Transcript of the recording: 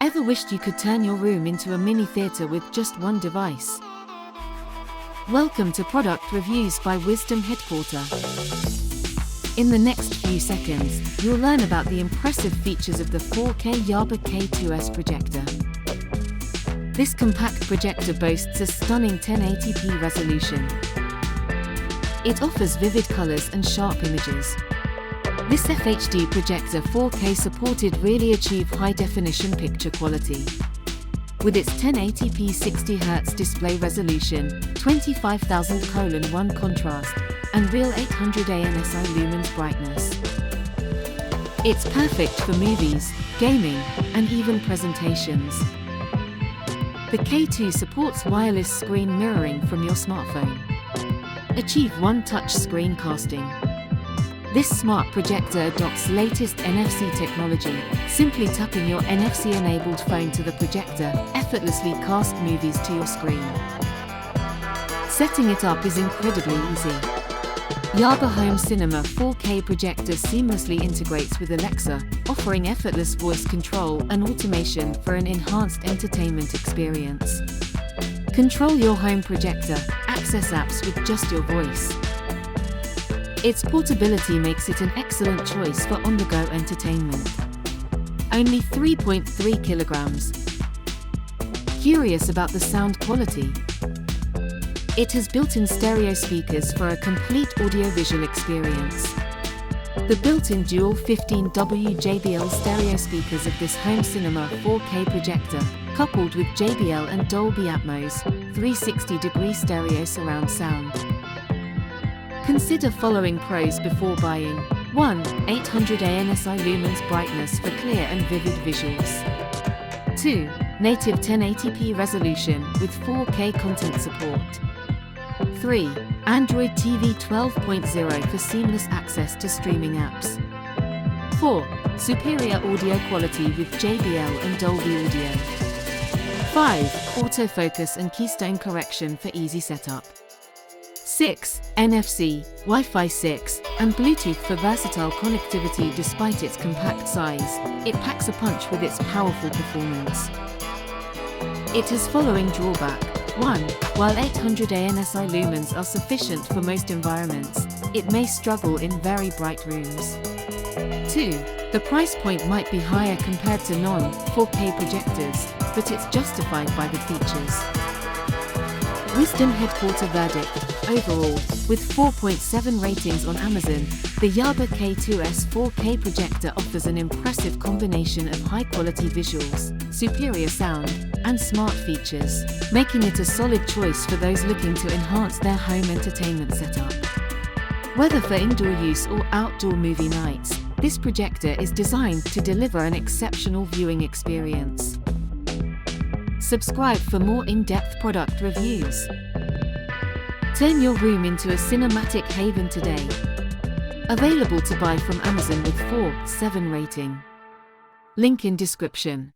Ever wished you could turn your room into a mini theater with just one device? Welcome to Product Reviews by Wisdom Headquarter. In the next few seconds, you'll learn about the impressive features of the 4K YABER K2s Projector. This compact projector boasts a stunning 1080p resolution. It offers vivid colors and sharp images. This FHD projector 4K supported really achieve high-definition picture quality. With its 1080p 60Hz display resolution, 25,000:1 contrast, and real 800 ANSI lumens brightness. It's perfect for movies, gaming, and even presentations. The K2 supports wireless screen mirroring from your smartphone. Achieve one-touch screen casting. This smart projector adopts latest NFC technology. Simply tapping your NFC-enabled phone to the projector effortlessly cast movies to your screen. Setting it up is incredibly easy. YABER Home Cinema 4K projector seamlessly integrates with Alexa, offering effortless voice control and automation for an enhanced entertainment experience. Control your home projector, access apps with just your voice. Its portability makes it an excellent choice for on-the-go entertainment. Only 3.3 kilograms. Curious about the sound quality? It has built-in stereo speakers for a complete audio-visual experience. The built-in dual 15W JBL stereo speakers of this home cinema 4K projector, coupled with JBL and Dolby Atmos 360-degree stereo surround sound. Consider following pros before buying. 1. 800 ANSI lumens brightness for clear and vivid visuals. 2. Native 1080p resolution with 4K content support. 3. Android TV 12.0 for seamless access to streaming apps. 4. Superior audio quality with JBL and Dolby Audio. 5. Autofocus and keystone correction for easy setup. 6. NFC, Wi-Fi 6, and Bluetooth for versatile connectivity. Despite its compact size, it packs a punch with its powerful performance. It has following drawback. 1. While 800 ANSI lumens are sufficient for most environments, it may struggle in very bright rooms. 2. The price point might be higher compared to non-4K projectors, but it's justified by the features. Wisdom Headquarter verdict. Overall, with 4.7 ratings on Amazon, the YABER K2s 4K projector offers an impressive combination of high-quality visuals, superior sound, and smart features, making it a solid choice for those looking to enhance their home entertainment setup. Whether for indoor use or outdoor movie nights, this projector is designed to deliver an exceptional viewing experience. Subscribe for more in-depth product reviews. Turn your room into a cinematic haven today. Available to buy from Amazon with 4.7 rating. Link in description.